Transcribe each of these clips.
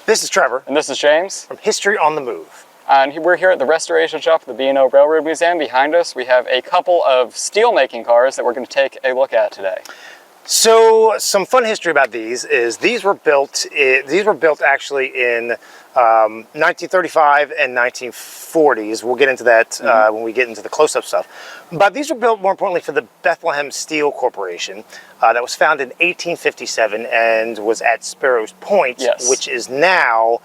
This is Trevor. And this is James. From History on the Move. And we're here at the restoration shop at the B&O Railroad Museum. Behind us, we have a couple of steel-making cars that we're going to take a look at today. So, some fun history about these is these were built actually in 1935 and 1940s. We'll get into that when we get into the close-up stuff. But these were built, more importantly, for the Bethlehem Steel Corporation that was founded in 1857 and was at Sparrows Point, which is now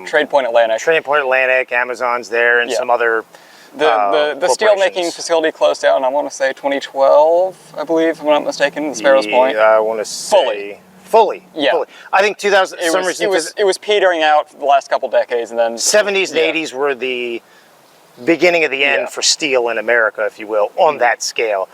Trade Point Atlantic. Trade Point Atlantic, Amazon's there, and some other the steel making facility closed down, I want to say 2012, I believe, if I'm not mistaken, the Sparrows Point. I want to say fully. I think 2000. It was petering out for the last couple decades, and then 70s and 80s were the beginning of the end for steel in America, if you will, on that scale.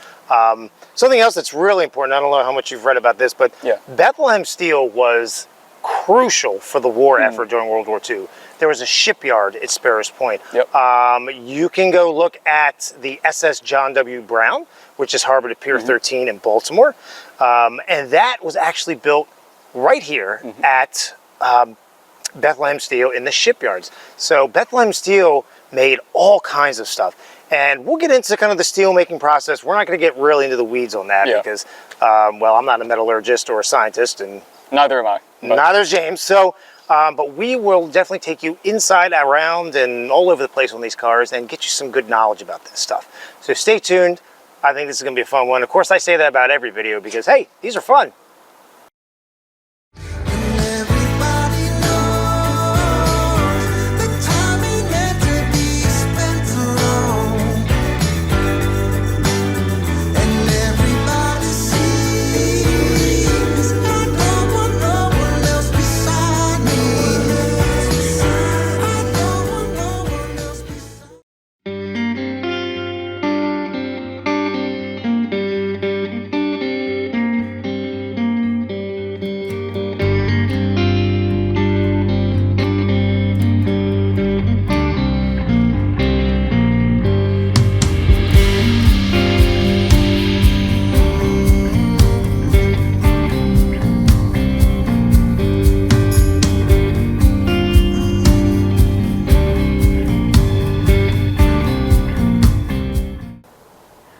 Something else that's really important, I don't know how much you've read about this, but Bethlehem Steel was crucial for the war effort during World War II. There was a shipyard at Sparrows Point. You can go look at the SS John W. Brown, which is harbored at Pier 13 in Baltimore. And that was actually built right here at Bethlehem Steel in the shipyards. So Bethlehem Steel made all kinds of stuff. And we'll get into kind of the steel making process. We're not going to get really into the weeds on that because, well, I'm not a metallurgist or a scientist, and neither am I. Neither is James. So, but we will definitely take you inside, around, and all over the place on these cars and get you some good knowledge about this stuff. So stay tuned. I think this is going to be a fun one. Of course, I say that about every video because, hey, these are fun.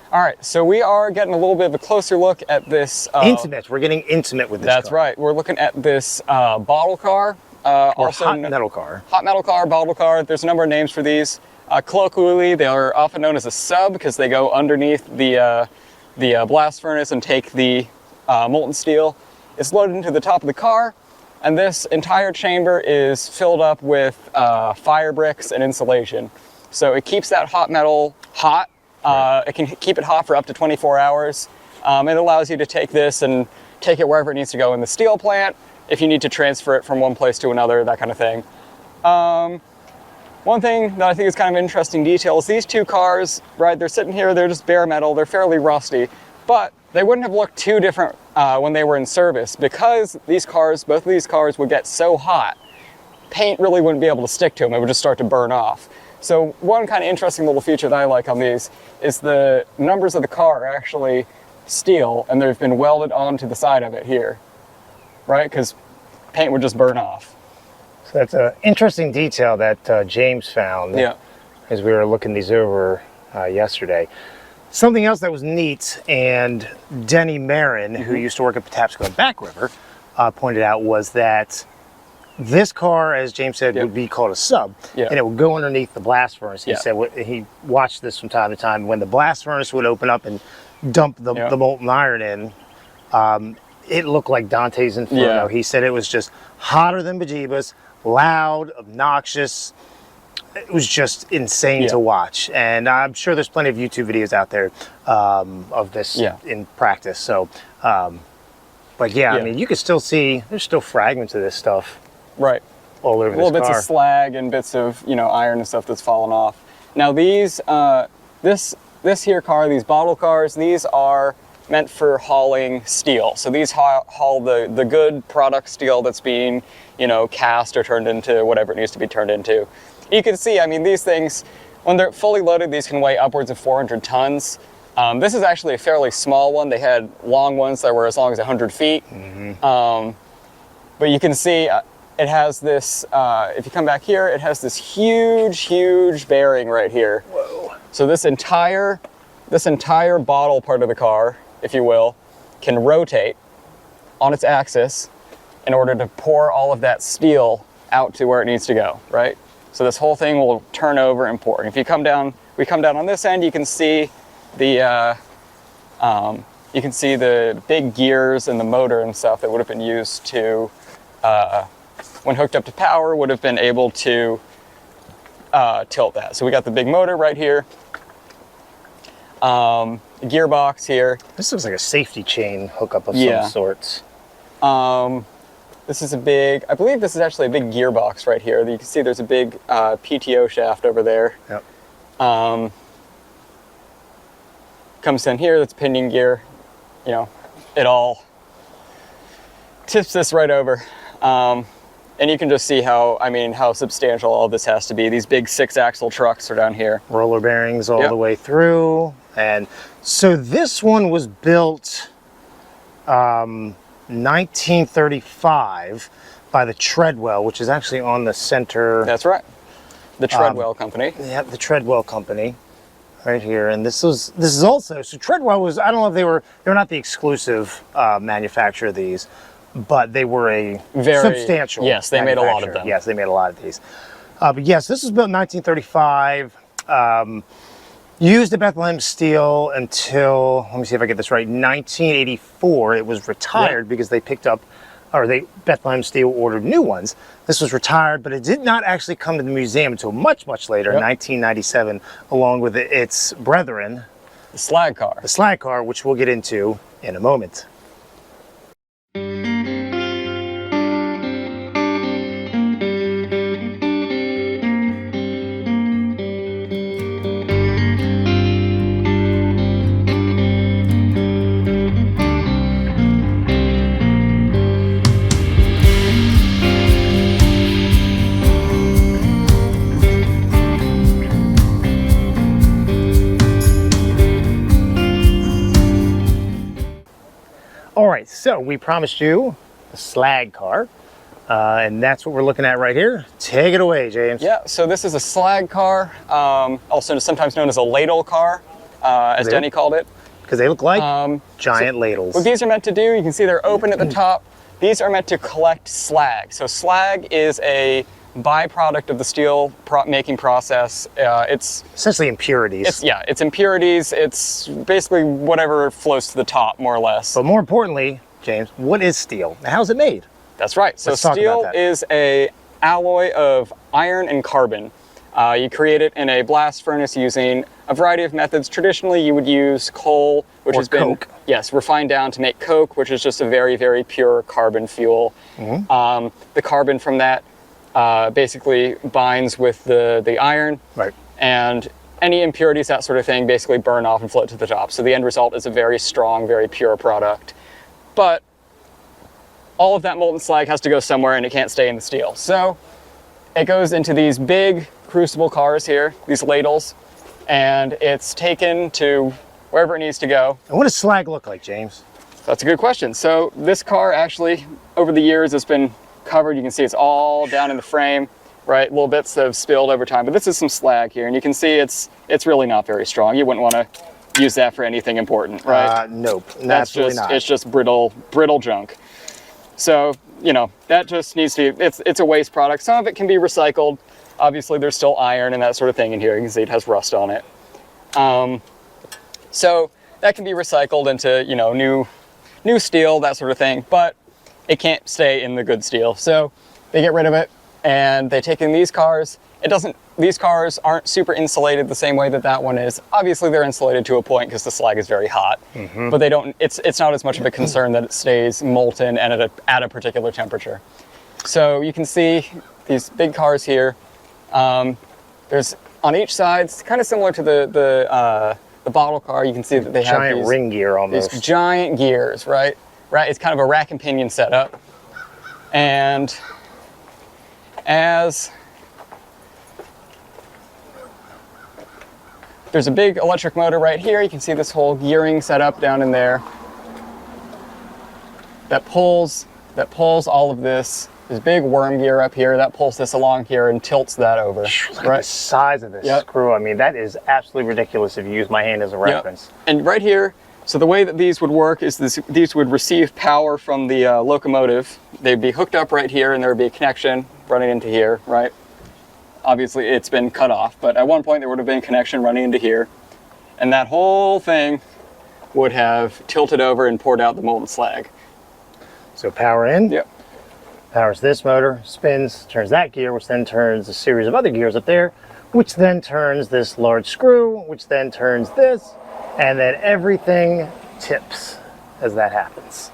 All right, so we are getting a little bit of a closer look at this. Intimate. We're getting intimate with this That's car. right. We're looking at this bottle car. Also hot metal car. Hot metal car, bottle car. There's a number of names for these. Colloquially, they are often known as a sub because they go underneath the blast furnace and take the molten steel. It's loaded into the top of the car, and this entire chamber is filled up with fire bricks and insulation. So it keeps that hot metal hot. It can keep it hot for up to 24 hours. It allows you to take this and take it wherever it needs to go in the steel plant, if you need to transfer it from one place to another, that kind of thing. One thing that I think is kind of an interesting detail is these two cars, right, they're sitting here, they're just bare metal, they're fairly rusty, but they wouldn't have looked too different when they were in service because these cars, both of these cars would get so hot, paint really wouldn't be able to stick to them, it would just start to burn off. So one kind of interesting little feature that I like on these is the numbers of the car are actually steel and they've been welded onto the side of it here, right? Because paint would just burn off. So that's an interesting detail that James found as we were looking these over yesterday. Something else that was neat, and Denny Marron, who used to work at Patapsco Back River, pointed out, was that this car, as James said, would be called a sub, and it would go underneath the blast furnace. He said he watched this from time to time. When the blast furnace would open up and dump the molten iron in, it looked like Dante's Inferno. He said it was just hotter than bejeebus, loud, obnoxious. It was just insane to watch. And I'm sure there's plenty of YouTube videos out there of this in practice. So, but I mean, you can still see, there's still fragments of this stuff. Right. All over this car. Little bits of slag and bits of, iron and stuff that's fallen off. Now these, this here car, these bottle cars, these are meant for hauling steel. So these haul the good product steel that's being, cast or turned into whatever it needs to be turned into. You can see, I mean, these things, when they're fully loaded, these can weigh upwards of 400 tons. This is actually a fairly small one. They had long ones that were as long as 100 feet. But you can see, it has this, if you come back here, it has this huge bearing right here. Whoa. So this entire bottle part of the car, if you will, can rotate on its axis in order to pour all of that steel out to where it needs to go, right? So this whole thing will turn over and pour. And if you come down, we come down on this end, you can see the big gears and the motor and stuff that would have been used to, when hooked up to power, would have been able to tilt that. So we got the big motor right here, gearbox here. This looks like a safety chain hookup of some sorts. This is I believe this is actually a big gearbox right here. You can see there's a big PTO shaft over there. Yep. Comes in here, that's pinion gear. You know, it all tips this right over. And you can just see how substantial all this has to be. These big 6-axle trucks are down here. Roller bearings all the way through. And so this one was built 1935 by the Treadwell, which is actually on the center. That's right. The Treadwell Company. Yeah, the Treadwell Company. Right here, and this is also, so Treadwell was, I don't know if they were not the exclusive manufacturer of these, but they were a substantial. Yes, they made a lot of them. Yes, they made a lot of these. But yes, this was built in 1935. Used at Bethlehem Steel until, let me see if I get this right, 1984. It was retired because they picked up, Bethlehem Steel ordered new ones. This was retired, but it did not actually come to the museum until much later, 1997, along with its brethren. The slag car. The slag car, which we'll get into in a moment. All right, so we promised you a slag car, and that's what we're looking at right here. Take it away, James. Yeah, so this is a slag car, also sometimes known as a ladle car, as Denny called it. Because they look like giant ladles. What these are meant to do, you can see they're open at the top. These are meant to collect slag. So slag is a byproduct of the steel making process. It's essentially impurities. It's impurities. It's basically whatever flows to the top, more or less. But more importantly, James, what is steel? How is it made? That's right. So steel is a alloy of iron and carbon. You create it in a blast furnace using a variety of methods. Traditionally, you would use coal, which has been refined down to make coke, which is just a very pure carbon fuel. The carbon from that basically binds with the iron, and any impurities, that sort of thing, basically burn off and float to the top. So the end result is a very strong, very pure product. But all of that molten slag has to go somewhere, and it can't stay in the steel. So it goes into these big crucible cars here, these ladles, and it's taken to wherever it needs to go. And what does slag look like, James? That's a good question. So this car actually, over the years, has been covered. You can see it's all down in the frame, right? Little bits that have spilled over time, but this is some slag here, and you can see it's really not very strong. You wouldn't want to use that for anything important, right? Nope, naturally not. It's just brittle junk. So, you know, that just needs to be, it's a waste product. Some of it can be recycled. Obviously, there's still iron and that sort of thing in here. You can see it has rust on it. So that can be recycled into, you know, new steel, that sort of thing, but it can't stay in the good steel. So they get rid of it and they take in these cars. These cars aren't super insulated the same way that one is. Obviously they're insulated to a point because the slag is very hot, but they don't, it's not as much of a concern that it stays molten and at a particular temperature. So you can see these big cars here. There's on each side, it's kind of similar to the bottle car. You can see that they have giant ring gear almost. These giant gears, right? It's kind of a rack and pinion setup. And as there's a big electric motor right here, you can see this whole gearing setup down in there that pulls all of this This big worm gear up here that pulls this along here and tilts that over. Look at the size of this screw. I mean, that is absolutely ridiculous if you use my hand as a reference. And right here, so the way that these would work is these would receive power from the locomotive. They'd be hooked up right here, and there would be a connection running into here, right? Obviously, it's been cut off, but at one point there would have been a connection running into here. And that whole thing would have tilted over and poured out the molten slag. So power in. Yep. Powers this motor, spins, turns that gear, which then turns a series of other gears up there, which then turns this large screw, which then turns this, and then everything tips as that happens.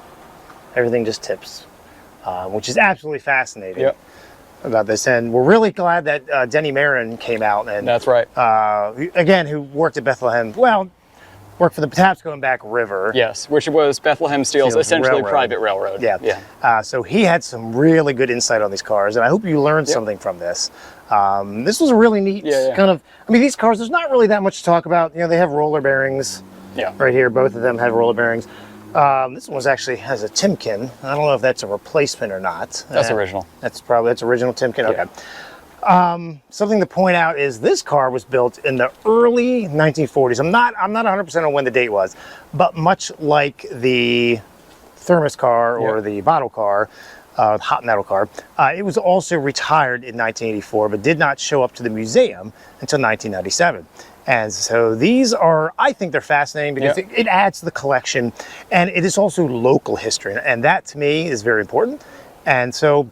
Everything just tips, which is absolutely fascinating about this. And we're really glad that Denny Marron came out. And that's right. Again, who worked at Bethlehem, well, worked for the Patapsco Back River. Yes, which was Bethlehem Steel's essentially railroad. Private railroad. Yeah. So he had some really good insight on these cars, and I hope you learned something from this. This was a really neat kind of, I mean, these cars, there's not really that much to talk about. You know, they have roller bearings right here. Both of them have roller bearings. This one actually has a Timken. I don't know if that's a replacement or not. That's original. That's original Timken. Okay. Something to point out is this car was built in the early 1940s. I'm not 100% on when the date was, but much like the thermos car or the bottle car, hot metal car, it was also retired in 1984, but did not show up to the museum until 1997. And so these are, I think they're fascinating because it adds to the collection, and it is also local history, and that to me is very important. And so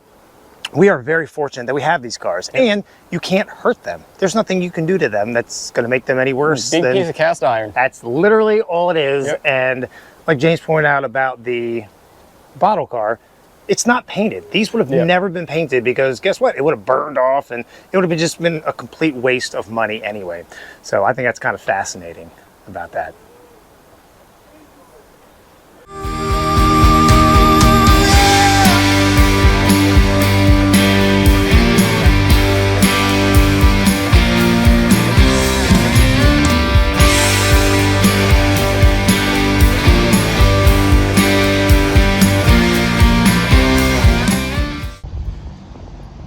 we are very fortunate that we have these cars, and you can't hurt them. There's nothing you can do to them that's going to make them any worse. Big piece of cast iron. That's literally all it is. And like James pointed out about the bottle car, it's not painted. These would have never been painted because guess what? It would have burned off, and it would have just been a complete waste of money anyway. So I think that's kind of fascinating about that.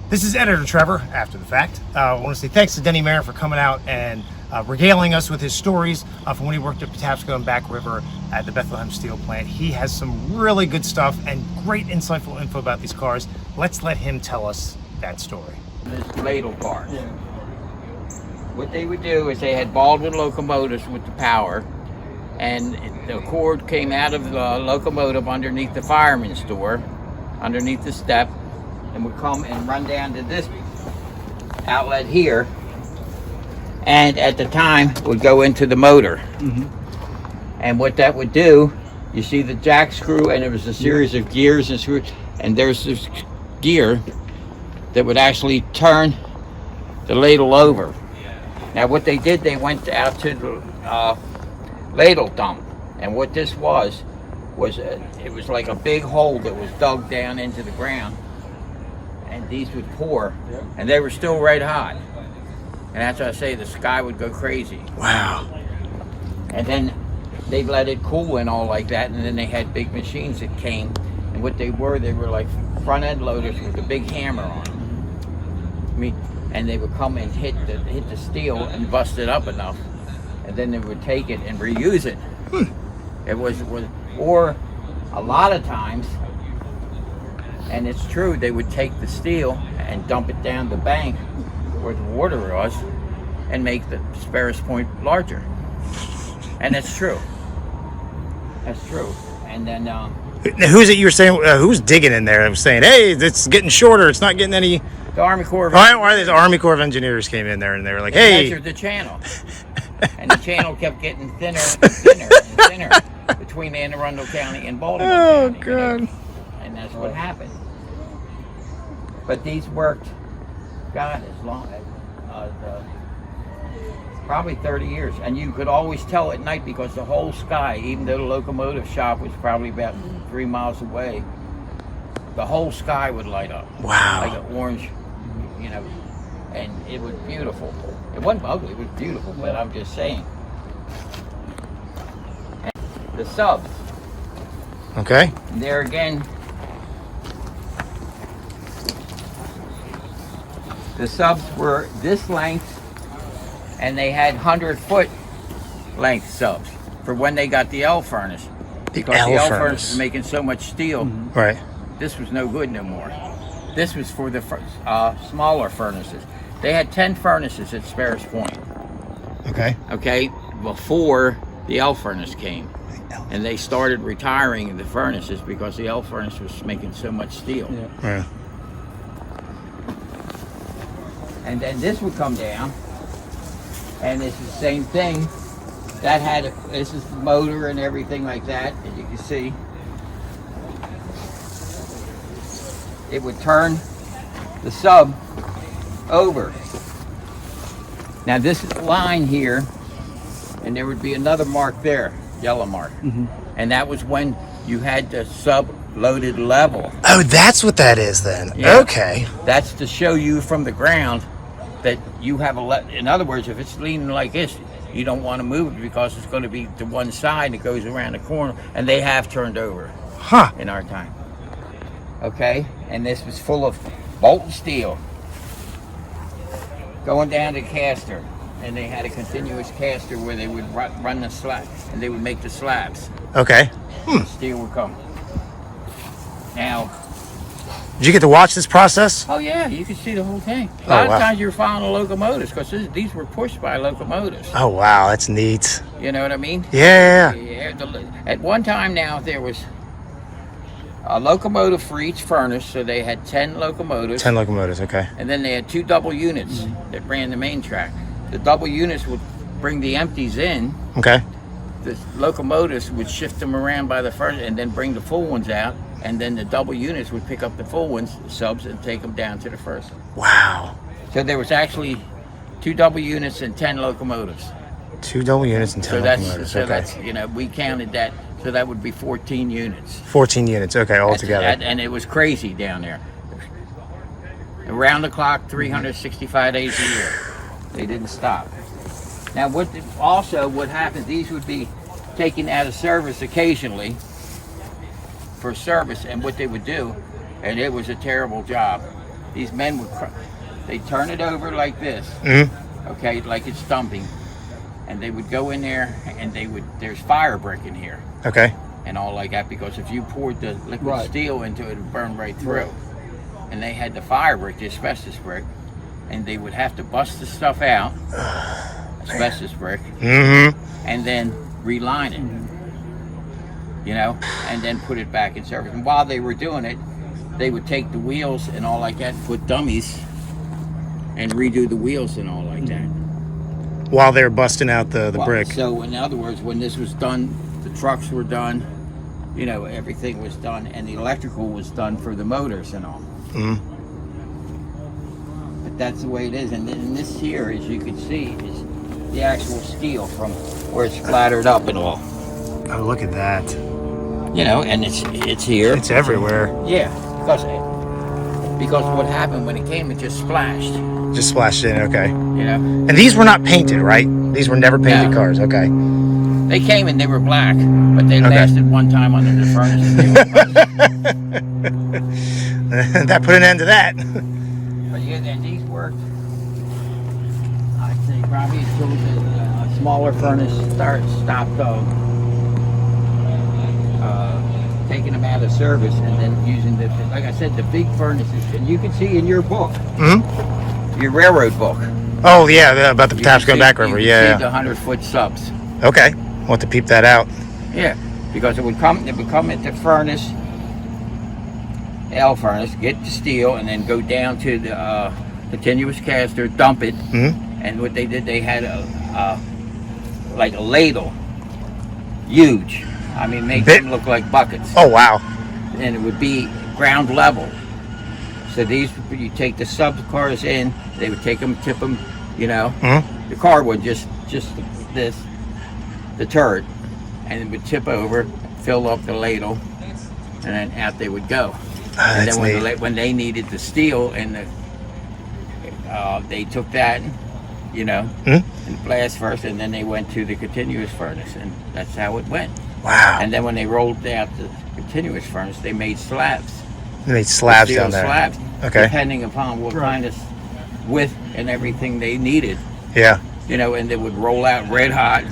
This is Editor Trevor, after the fact. I want to say thanks to Denny Marron for coming out and regaling us with his stories from when he worked at Patapsco and Back River at the Bethlehem Steel plant. He has some really good stuff and great insightful info about these cars. Let's let him tell us that story. This ladle cars. What they would do is they had Baldwin locomotives with the power, and the cord came out of the locomotive underneath the fireman's door, underneath the step, and would come and run down to this outlet here, and at the time would go into the motor. And what that would do, you see the jack screw, and there was a series of gears and screws, and there's this gear that would actually turn the ladle over. Now what they did, they went out to the ladle dump, and what this was it was like a big hole that was dug down into the ground, and these would pour, and they were still red hot. And that's why I say the sky would go crazy. Wow. And then they let it cool and all like that, and then they had big machines that came, and what they were like front end loaders with a big hammer on them. And they would come and hit the steel and bust it up enough, and then they would take it and reuse it. It was, or a lot of times, and it's true, they would take the steel and dump it down the bank where the water was and make the Sparrows Point larger. And that's true. That's true. And then who's it you were saying, who's digging in there? I was saying, hey, it's getting shorter, it's not getting any. the Army Corps of Why the Army Corps of Engineers came in there and they were like, hey, measured the channel. And the channel kept getting thinner and thinner and thinner between Anne Arundel County and Baltimore County. God. And that's what happened. But these worked, God, as long as probably 30 years. And you could always tell at night because the whole sky, even though the locomotive shop was probably about 3 miles away, the whole sky would light up. Wow. Like an orange, you know, and it was beautiful. It wasn't ugly, it was beautiful, but I'm just saying. And the subs. Okay. There again, The subs were this length, and they had 100-foot length subs for when they got the L furnace. Because the L furnace was making so much steel, Right. this was no good no more. This was for the smaller furnaces. They had 10 furnaces at Sparrows Point. Okay, before the L furnace came. And they started retiring the furnaces because the L furnace was making so much steel. Yeah. And then this would come down, and it's the same thing. That had this is the motor and everything like that, as you can see. It would turn the sub over. Now this is the line here, and there would be another mark there, yellow mark. And that was when you had the sub loaded level. Oh, that's what that is then. Yeah. Okay. That's to show you from the ground that you have in other words, if it's leaning like this, you don't want to move it because it's going to be to one side that goes around the corner, and they have turned over in our time. Okay, and this was full of molten steel going down to caster, and they had a continuous caster where they would run the slab, and they would make the slabs. Okay. Steel would come. Now, Did you get to watch this process? oh yeah, you could see the whole thing. A lot wow. of times you're following the locomotives because these were pushed by locomotives. Oh, wow. That's neat. You know what I mean? Yeah. At one time now, there was a locomotive for each furnace, so they had 10 locomotives. 10 locomotives, okay. And then they had 2 double units that ran the main track. The double units would bring the empties in. Okay. The locomotives would shift them around by the furnace and then bring the full ones out. And then the double units would pick up the full ones, subs, and take them down to the first. Wow. So there was actually 2 double units and 10 locomotives. 2 double units and 10 locomotives, that's, we counted that. So that would be 14 units. 14 units, okay, all together. And it was crazy down there. Around the clock, 365 days a year. They didn't stop. Now, what happened, these would be taken out of service occasionally for service, and what they would do, and it was a terrible job. These men they'd turn it over like this, okay, like it's dumping, and they would go in there, and there's fire brick in here. Okay. And all like that, because if you poured the liquid steel into it, it would burn right through. And they had the fire brick, the asbestos brick, and they would have to bust the stuff out, asbestos brick, and then reline it, and then put it back in service. And while they were doing it, they would take the wheels and all like that, and put dummies, and redo the wheels and all like that. While they were busting out the brick. So in other words, when this was done, the trucks were done, everything was done, and the electrical was done for the motors and all. But that's the way it is. And then this here, as you can see, is the actual steel from where it's splattered up and all. Oh, look at that. And it's here. It's everywhere. Yeah, because what happened when it came, it just splashed. Just splashed in, okay. And these were not painted, right? These were never painted cars, okay. They came and they were black, but they lasted one time under the furnace. That put an end to that. But and these worked, I'd say probably until the smaller furnace stopped taking them out of service, and then using like I said, the big furnaces. And you can see in your book, your railroad book. Oh yeah, about the Patapsco Back River, you can see the 100-foot subs. Okay, we'll have to peep that out. Yeah, because it would come at the furnace, L furnace, get the steel, and then go down to the continuous caster, dump it, and what they did, they had like a ladle, huge. I mean, make them look like buckets. Oh wow! And it would be ground level. So you take the sub cars in, they would take them, tip them, the car would just this, the turret, and it would tip over, fill up the ladle, and then out they would go. And then when they needed the steel, and they took that, and blast first, and then they went to the continuous furnace, and that's how it went. Wow! And then when they rolled out the continuous furnace, they made slabs. They made slabs steel down there. Slabs, okay. depending upon what kind of width and everything they needed. Yeah. You know, and they would roll out red hot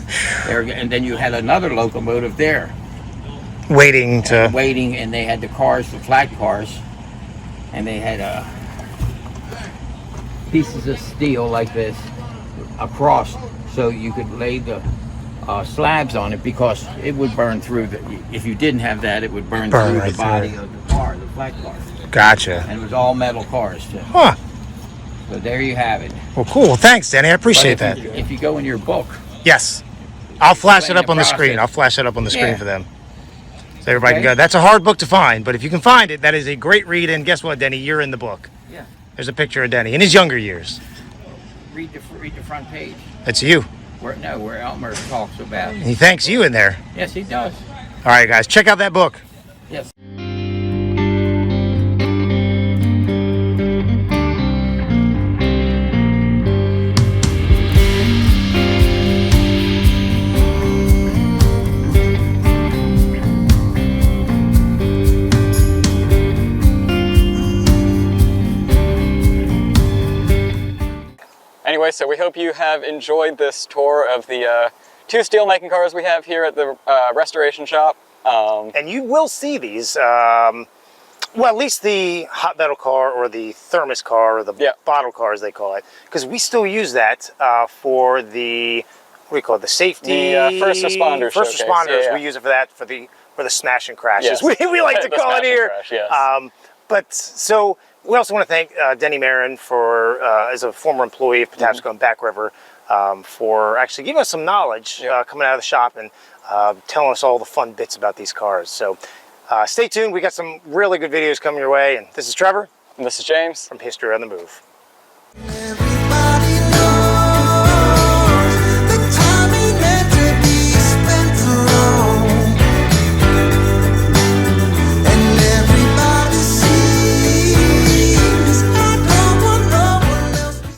there, and then you had another locomotive there Waiting to. waiting, and they had the cars, the flat cars, and they had pieces of steel like this across, so you could lay the slabs on it, because it would burn through if you didn't have that, it would burn through right the body through. of the car, the flat car. Gotcha. And it was all metal cars too. Huh. So there you have it. Well, cool. Well, thanks, Danny. I appreciate But that. if you go in your book, Yes. I'll flash it explain up the on the screen. process. I'll flash it up on the screen Yeah. for them. So everybody Okay. can go. That's a hard book to find, but if you can find it, that is a great read. And guess what, Denny? You're in the book. yeah, There's a picture of Denny in his younger years. read the front page. That's you. Where Elmer talks about. He thanks you in there. Yes, he does. All right, guys, check out that book. Yes. Anyway, so we hope you have enjoyed this tour of the 2 steelmaking cars we have here at the restoration shop. And you will see these, well, at least the hot metal car or the thermos car or the bottle car, as they call it, because we still use that for the, what do you call it, the safety? The first responders First showcase. responders, Yeah. we use it for that, for the smash and crashes. Yes. We like to The call it smash and here. crash, yes. But so we also want to thank Denny Marron for, as a former employee of Patapsco and Back River, for actually giving us some knowledge coming out of the shop and telling us all the fun bits about these cars. So stay tuned. We got some really good videos coming your way. And this is Trevor. And this is James. From History on the Move.